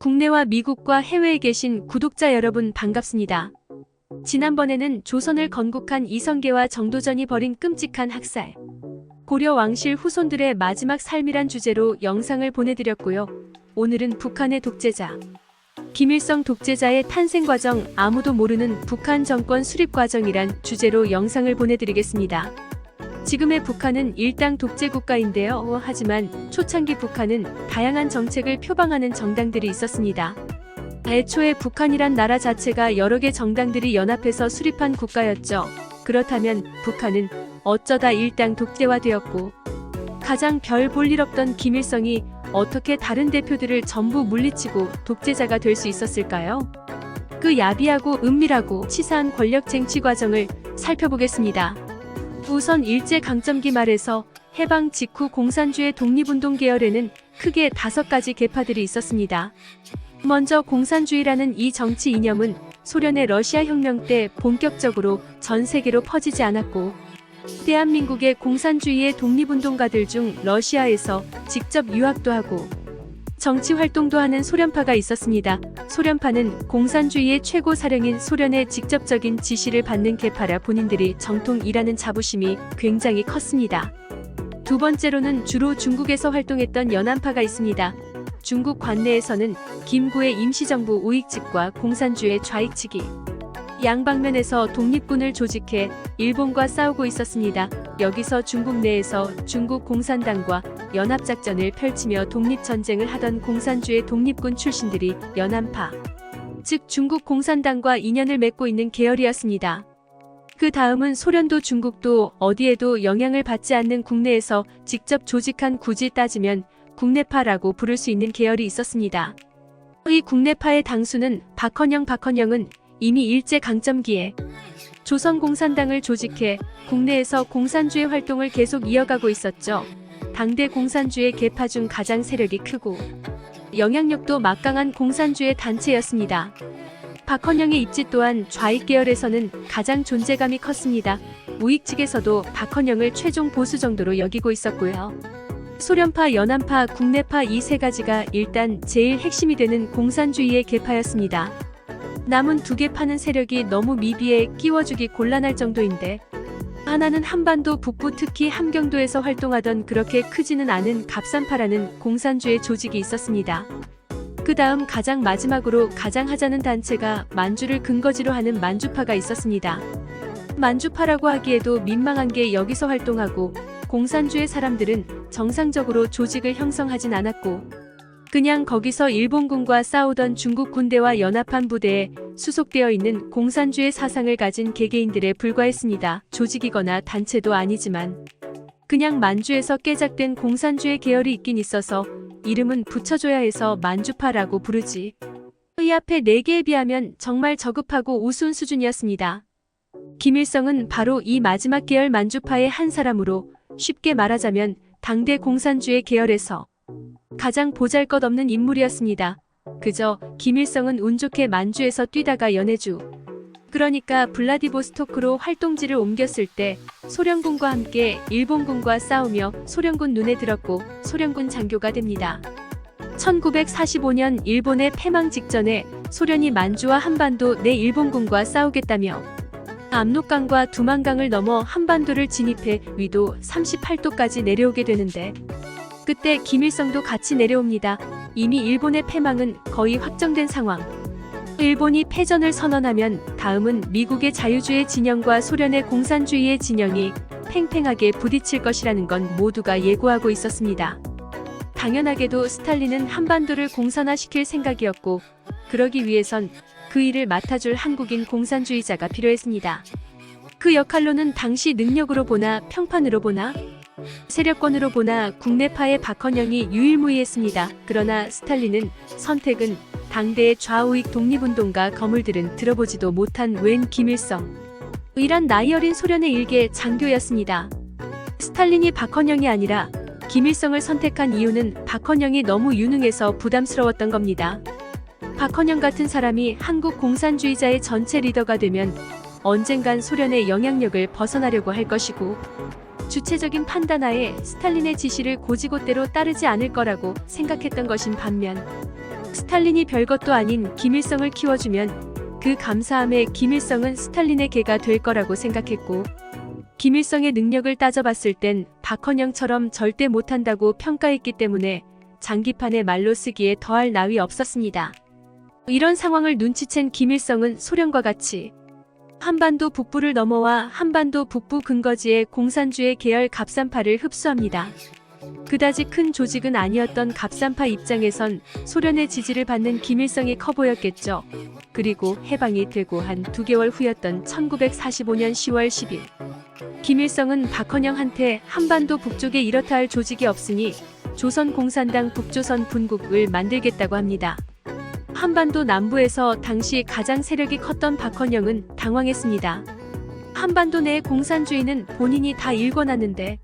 국내와 미국과 해외에 계신 구독자 여러분 반갑습니다. 지난번에는 조선을 건국한 이성계와 정도전이 벌인 끔찍한 학살, 고려 왕실 후손들의 마지막 삶이란 주제로 영상을 보내드렸고요. 오늘은 북한의 독재자, 김일성 독재자의 탄생 과정, 아무도 모르는 북한 정권 수립 과정이란 주제로 영상을 보내드리겠습니다. 지금의 북한은 일당 독재 국가인데요. 하지만 초창기 북한은 다양한 정책을 표방하는 정당들이 있었습니다. 애초에 북한이란 나라 자체가 여러 개 정당들이 연합해서 수립한 국가였죠. 그렇다면 북한은 어쩌다 일당 독재화되었고, 가장 별 볼 일 없던 김일성이 어떻게 다른 대표들을 전부 물리치고 독재자가 될 수 있었을까요? 그 야비하고 은밀하고 치사한 권력 쟁취 과정을 살펴보겠습니다. 우선 일제강점기 말에서 해방 직후 공산주의 독립운동 계열에는 크게 5가지 계파들이 있었습니다. 먼저 공산주의라는 이 정치 이념은 소련의 러시아 혁명 때 본격적으로 전 세계로 퍼지지 않았고, 대한민국의 공산주의의 독립운동가들 중 러시아에서 직접 유학도 하고 정치 활동도 하는 소련파가 있었습니다. 소련파는 공산주의의 최고 사령인 소련의 직접적인 지시를 받는 계파라 본인들이 정통 일하는 자부심이 굉장히 컸습니다. 두 번째로는 주로 중국에서 활동했던 연안파가 있습니다. 중국 관내에서는 김구의 임시정부 우익측과 공산주의 좌익측이 양방면에서 독립군을 조직해 일본과 싸우고 있었습니다. 여기서 중국 내에서 중국 공산당과 연합작전을 펼치며 독립전쟁을 하던 공산주의 독립군 출신들이 연안파, 즉 중국 공산당과 인연을 맺고 있는 계열이었습니다. 그 다음은 소련도 중국도 어디에도 영향을 받지 않는 국내에서 직접 조직한, 굳이 따지면 국내파라고 부를 수 있는 계열이 있었습니다. 이 국내파의 당수는 박헌영은 이미 일제강점기에 조선공산당을 조직해 국내에서 공산주의 활동을 계속 이어가고 있었죠. 당대 공산주의 계파 중 가장 세력이 크고 영향력도 막강한 공산주의 단체였습니다. 박헌영의 입지 또한 좌익 계열에서는 가장 존재감이 컸습니다. 우익 측에서도 박헌영을 최종 보수 정도로 여기고 있었고요. 소련파, 연안파, 국내파 이 세 가지가 일단 제일 핵심이 되는 공산주의의 계파였습니다. 남은 두 계파는 세력이 너무 미비해 끼워주기 곤란할 정도인데, 하나는 한반도 북부 특히 함경도에서 활동하던 그렇게 크지는 않은 갑산파라는 공산주의 조직이 있었습니다. 그 다음 가장 마지막으로 가장 하자는 단체가 만주를 근거지로 하는 만주파가 있었습니다. 만주파라고 하기에도 민망한 게 여기서 활동하고 공산주의 사람들은 정상적으로 조직을 형성하진 않았고, 그냥 거기서 일본군과 싸우던 중국 군대와 연합한 부대에 수속되어 있는 공산주의 사상을 가진 개개인들에 불과했습니다. 조직이거나 단체도 아니지만 그냥 만주에서 깨작된 공산주의 계열이 있긴 있어서 이름은 붙여줘야 해서 만주파라고 부르지. 이 앞에 4개에 비하면 정말 저급하고 우스운 수준이었습니다. 김일성은 바로 이 마지막 계열 만주파의 한 사람으로, 쉽게 말하자면 당대 공산주의 계열에서 가장 보잘것없는 인물이었습니다. 그저 김일성은 운 좋게 만주에서 뛰다가 연해주, 그러니까 블라디보스토크로 활동지를 옮겼을 때 소련군과 함께 일본군과 싸우며 소련군 눈에 들었고 소련군 장교가 됩니다. 1945년 일본의 패망 직전에 소련이 만주와 한반도 내 일본군과 싸우겠다며 압록강과 두만강을 넘어 한반도를 진입해 위도 38도까지 내려오게 되는데, 그때 김일성도 같이 내려옵니다. 이미 일본의 패망은 거의 확정된 상황. 일본이 패전을 선언하면 다음은 미국의 자유주의 진영과 소련의 공산주의의 진영이 팽팽하게 부딪힐 것이라는 건 모두가 예고하고 있었습니다. 당연하게도 스탈린은 한반도를 공산화시킬 생각이었고, 그러기 위해선 그 일을 맡아줄 한국인 공산주의자가 필요했습니다. 그 역할로는 당시 능력으로 보나 평판으로 보나 세력권으로 보나 국내파의 박헌영이 유일무이했습니다. 그러나 스탈린은 선택은 당대의 좌우익 독립운동가 거물들은 들어보지도 못한 웬 김일성, 이란 나이 어린 소련의 일개 장교였습니다. 스탈린이 박헌영이 아니라 김일성을 선택한 이유는 박헌영이 너무 유능해서 부담스러웠던 겁니다. 박헌영 같은 사람이 한국 공산주의자의 전체 리더가 되면 언젠간 소련의 영향력을 벗어나려고 할 것이고, 주체적인 판단하에 스탈린의 지시를 고지고대로 따르지 않을 거라고 생각했던 것인 반면, 스탈린이 별것도 아닌 김일성을 키워주면 그 감사함에 김일성은 스탈린의 개가 될 거라고 생각했고, 김일성의 능력을 따져봤을 땐 박헌영처럼 절대 못한다고 평가했기 때문에 장기판에 말로 쓰기에 더할 나위 없었습니다. 이런 상황을 눈치챈 김일성은 소련과 같이 한반도 북부를 넘어와 한반도 북부 근거지의 공산주의 계열 갑산파를 흡수합니다. 그다지 큰 조직은 아니었던 갑산파 입장에선 소련의 지지를 받는 김일성이 커 보였겠죠. 그리고 해방이 되고 한 2개월 후였던 1945년 10월 10일. 김일성은 박헌영한테 한반도 북쪽에 이렇다 할 조직이 없으니 조선공산당 북조선 분국을 만들겠다고 합니다. 한반도 남부에서 당시 가장 세력이 컸던 박헌영은 당황했습니다. 한반도 내 공산주의는 본인이 다 일궈놨는데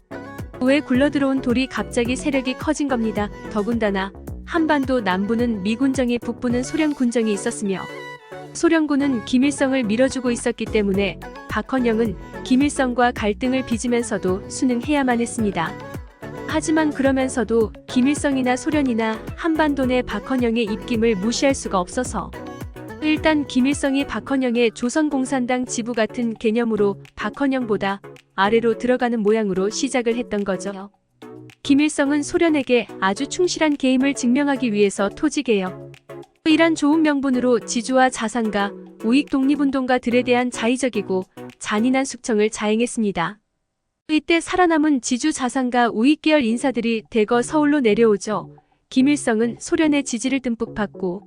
왜 굴러들어온 돌이 갑자기 세력이 커진 겁니다. 더군다나 한반도 남부는 미군정이, 북부는 소련 군정이 있었으며 소련군은 김일성을 밀어주고 있었기 때문에 박헌영은 김일성과 갈등을 빚으면서도 순응해야만 했습니다. 하지만 그러면서도 김일성이나 소련이나 한반도 내 박헌영의 입김을 무시할 수가 없어서 일단 김일성이 박헌영의 조선공산당 지부 같은 개념으로 박헌영보다 아래로 들어가는 모양으로 시작을 했던 거죠. 김일성은 소련에게 아주 충실한 계임을 증명하기 위해서 토지개혁, 이란 좋은 명분으로 지주와 자산가, 우익 독립운동가들에 대한 자의적이고 잔인한 숙청을 자행했습니다. 이때 살아남은 지주 자산가 우익계열 인사들이 대거 서울로 내려오죠. 김일성은 소련의 지지를 듬뿍 받고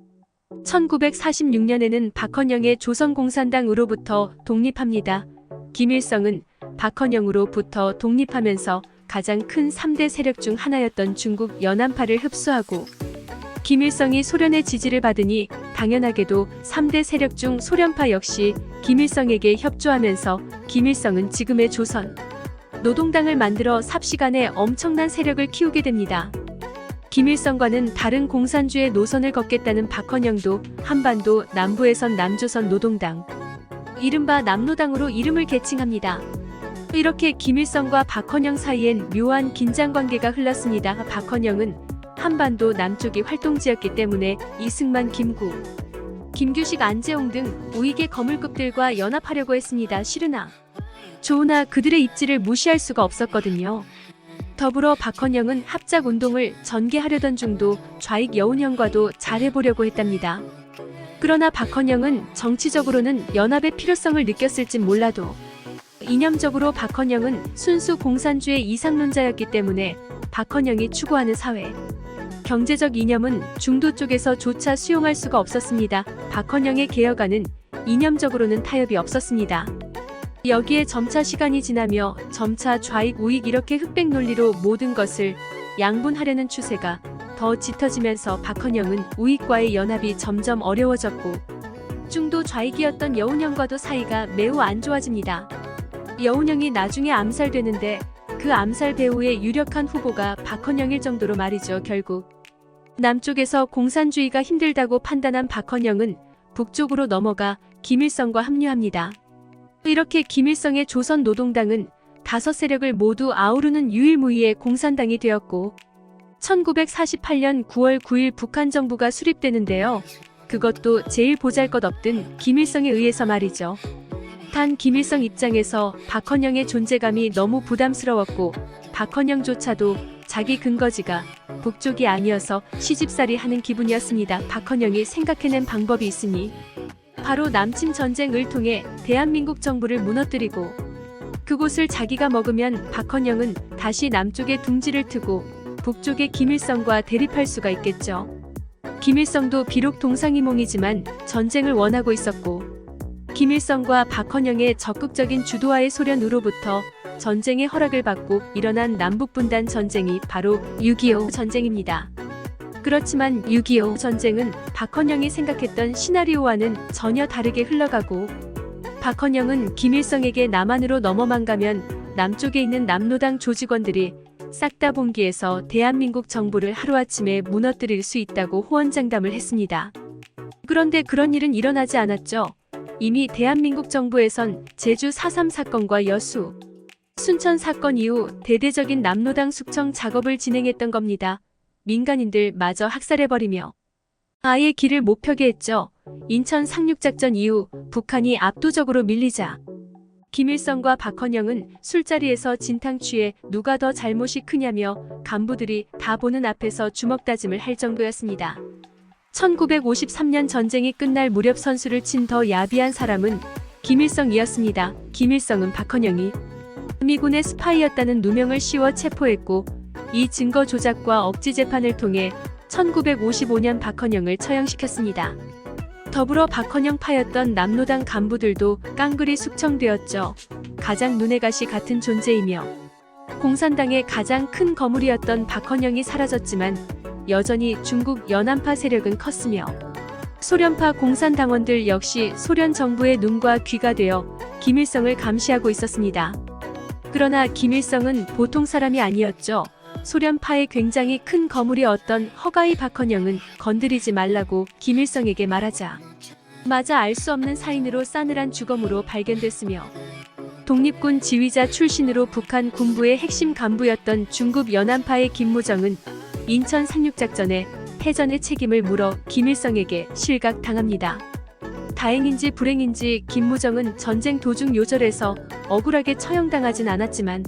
1946년에는 박헌영의 조선공산당으로부터 독립합니다. 김일성은 박헌영으로부터 독립하면서 가장 큰 3대 세력 중 하나였던 중국 연안파를 흡수하고, 김일성이 소련의 지지를 받으니 당연하게도 3대 세력 중 소련파 역시 김일성에게 협조하면서 김일성은 지금의 조선 노동당을 만들어 삽시간에 엄청난 세력을 키우게 됩니다. 김일성과는 다른 공산주의 노선을 걷겠다는 박헌영도 한반도 남부에선 남조선 노동당, 이른바 남노당으로 이름을 개칭합니다. 이렇게 김일성과 박헌영 사이엔 묘한 긴장관계가 흘렀습니다. 박헌영은 한반도 남쪽이 활동지였기 때문에 이승만, 김구, 김규식, 안재홍 등 우익의 거물급들과 연합하려고 했습니다. 싫으나 좋으나 그들의 입지를 무시할 수가 없었거든요. 더불어 박헌영은 합작운동을 전개하려던 중도 좌익 여운형과도 잘해보려고 했답니다. 그러나 박헌영은 정치적으로는 연합의 필요성을 느꼈을진 몰라도 이념적으로 박헌영은 순수 공산주의 이상론자였기 때문에 박헌영이 추구하는 사회, 경제적 이념은 중도 쪽에서조차 수용할 수가 없었습니다. 박헌영의 개혁안은 이념적으로는 타협이 없었습니다. 여기에 점차 시간이 지나며 점차 좌익 우익 이렇게 흑백 논리로 모든 것을 양분하려는 추세가 더 짙어지면서 박헌영은 우익과의 연합이 점점 어려워졌고, 중도 좌익이었던 여운형과도 사이가 매우 안 좋아집니다. 여운형이 나중에 암살되는데 그 암살 배후의 유력한 후보가 박헌영일 정도로 말이죠. 결국 남쪽에서 공산주의가 힘들다고 판단한 박헌영은 북쪽으로 넘어가 김일성과 합류합니다. 이렇게 김일성의 조선노동당은 5세력을 모두 아우르는 유일무이의 공산당이 되었고, 1948년 9월 9일 북한 정부가 수립되는데요. 그것도 제일 보잘것없던 김일성에 의해서 말이죠. 단 김일성 입장에서 박헌영의 존재감이 너무 부담스러웠고, 박헌영조차도 자기 근거지가 북쪽이 아니어서 시집살이 하는 기분이었습니다. 박헌영이 생각해낸 방법이 있으니 바로 남침 전쟁을 통해 대한민국 정부를 무너뜨리고 그곳을 자기가 먹으면 박헌영은 다시 남쪽에 둥지를 트고 북쪽의 김일성과 대립할 수가 있겠죠. 김일성도 비록 동상이몽이지만 전쟁을 원하고 있었고, 김일성과 박헌영의 적극적인 주도하에 소련으로부터 전쟁의 허락을 받고 일어난 남북분단 전쟁이 바로 6.25 전쟁입니다. 그렇지만 6.25 전쟁은 박헌영이 생각했던 시나리오와는 전혀 다르게 흘러가고, 박헌영은 김일성에게 남한으로 넘어만 가면 남쪽에 있는 남노당 조직원들이 싹 다 봉기해서 대한민국 정부를 하루아침에 무너뜨릴 수 있다고 호언장담을 했습니다. 그런데 그런 일은 일어나지 않았죠. 이미 대한민국 정부에선 제주 4.3 사건과 여수, 순천 사건 이후 대대적인 남노당 숙청 작업을 진행했던 겁니다. 민간인들 마저 학살해버리며 아예 길을 못 펴게 했죠. 인천 상륙작전 이후 북한이 압도적으로 밀리자 김일성과 박헌영은 술자리에서 진탕 취해 누가 더 잘못이 크냐며 간부들이 다 보는 앞에서 주먹다짐을 할 정도였습니다. 1953년 전쟁이 끝날 무렵 선수를 친 더 야비한 사람은 김일성이었습니다. 김일성은 박헌영이 미군의 스파이였다는 누명을 씌워 체포했고 이 증거 조작과 억지 재판을 통해 1955년 박헌영을 처형시켰습니다. 더불어 박헌영파였던 남로당 간부들도 깡그리 숙청되었죠. 가장 눈에 가시 같은 존재이며 공산당의 가장 큰 거물이었던 박헌영이 사라졌지만 여전히 중국 연안파 세력은 컸으며 소련파 공산당원들 역시 소련 정부의 눈과 귀가 되어 김일성을 감시하고 있었습니다. 그러나 김일성은 보통 사람이 아니었죠. 소련파의 굉장히 큰 거물이 어떤 허가이 박헌영은 건드리지 말라고 김일성에게 말하자 마자 알 수 없는 사인으로 싸늘한 주검으로 발견됐으며 독립군 지휘자 출신으로 북한 군부의 핵심 간부였던 중국 연안파의 김무정은 인천 상륙작전의 패전의 책임을 물어 김일성에게 실각당합니다. 다행인지 불행인지 김무정은 전쟁 도중 요절해서 억울하게 처형당하진 않았지만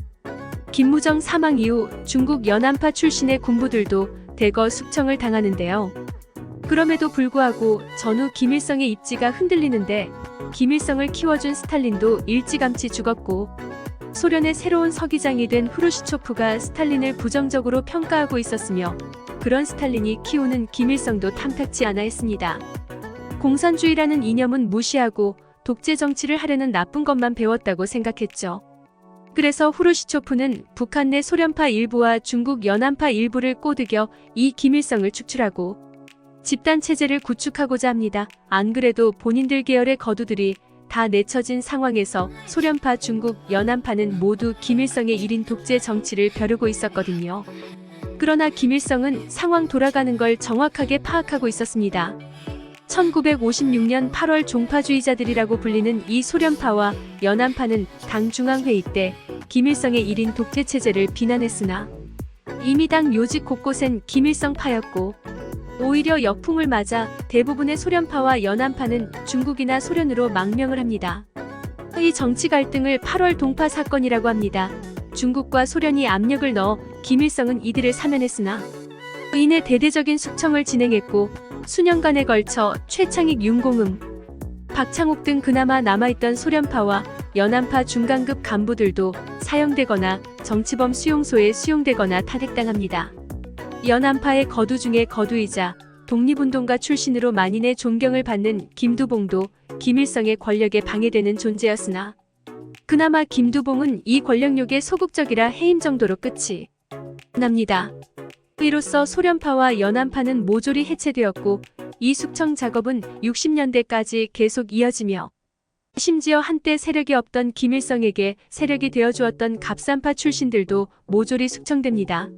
김무정 사망 이후 중국 연안파 출신의 군부들도 대거 숙청을 당하는데요. 그럼에도 불구하고 전후 김일성의 입지가 흔들리는데 김일성을 키워준 스탈린도 일찌감치 죽었고 소련의 새로운 서기장이 된 후르시초프가 스탈린을 부정적으로 평가하고 있었으며 그런 스탈린이 키우는 김일성도 탐탁치 않아 했습니다. 공산주의라는 이념은 무시하고 독재 정치를 하려는 나쁜 것만 배웠다고 생각했죠. 그래서 후르시초프는 북한 내 소련파 일부와 중국 연안파 일부를 꼬드겨 이 김일성을 축출하고 집단체제를 구축하고자 합니다. 안 그래도 본인들 계열의 거두들이 다 내쳐진 상황에서 소련파 중국 연안파는 모두 김일성의 1인 독재 정치를 벼르고 있었거든요. 그러나 김일성은 상황 돌아가는 걸 정확하게 파악하고 있었습니다. 1956년 8월 종파주의자들이라고 불리는 이 소련파와 연안파는 당 중앙회의 때 김일성의 1인 독재체제를 비난했으나 이미 당 요직 곳곳엔 김일성파였고 오히려 역풍을 맞아 대부분의 소련파와 연안파는 중국이나 소련으로 망명을 합니다. 이 정치 갈등을 8월 동파 사건이라고 합니다. 중국과 소련이 압력을 넣어 김일성은 이들을 사면했으나 이내 대대적인 숙청을 진행했고 수년간에 걸쳐 최창익, 윤공음, 박창욱 등 그나마 남아있던 소련파와 연안파 중간급 간부들도 사형되거나 정치범 수용소에 수용되거나 탄핵당합니다. 연안파의 거두 중에 거두이자 독립운동가 출신으로 만인의 존경을 받는 김두봉도 김일성의 권력에 방해되는 존재였으나 그나마 김두봉은 이 권력욕에 소극적이라 해임 정도로 끝이 납니다. 이로써 소련파와 연안파는 모조리 해체되었고 이 숙청 작업은 60년대까지 계속 이어지며 심지어 한때 세력이 없던 김일성에게 세력이 되어주었던 갑산파 출신들도 모조리 숙청됩니다.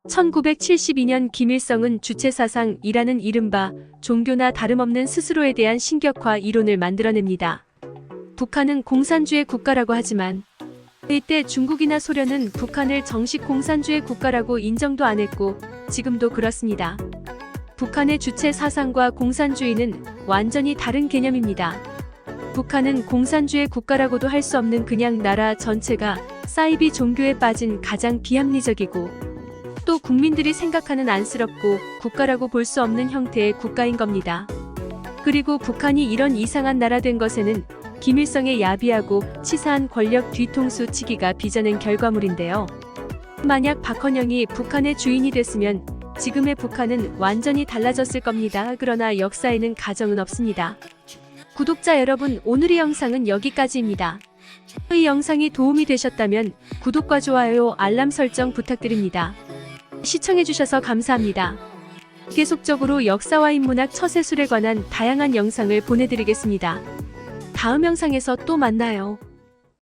1972년 김일성은 주체사상이라는 이른바 종교나 다름없는 스스로에 대한 신격화 이론을 만들어냅니다. 북한은 공산주의 국가라고 하지만 이때 중국이나 소련은 북한을 정식 공산주의 국가라고 인정도 안 했고 지금도 그렇습니다. 북한의 주체 사상과 공산주의는 완전히 다른 개념입니다. 북한은 공산주의 국가라고도 할 수 없는 그냥 나라 전체가 사이비 종교에 빠진 가장 비합리적이고 또 국민들이 생각하는 안쓰럽고 국가라고 볼 수 없는 형태의 국가인 겁니다. 그리고 북한이 이런 이상한 나라 된 것에는 김일성의 야비하고 치사한 권력 뒤통수 치기가 빚어낸 결과물인데요. 만약 박헌영이 북한의 주인이 됐으면 지금의 북한은 완전히 달라졌을 겁니다. 그러나 역사에는 가정은 없습니다. 구독자 여러분, 오늘의 영상은 여기까지입니다. 이 영상이 도움이 되셨다면 구독과 좋아요, 알람 설정 부탁드립니다. 시청해주셔서 감사합니다. 계속적으로 역사와 인문학 처세술에 관한 다양한 영상을 보내드리겠습니다. 다음 영상에서 또 만나요.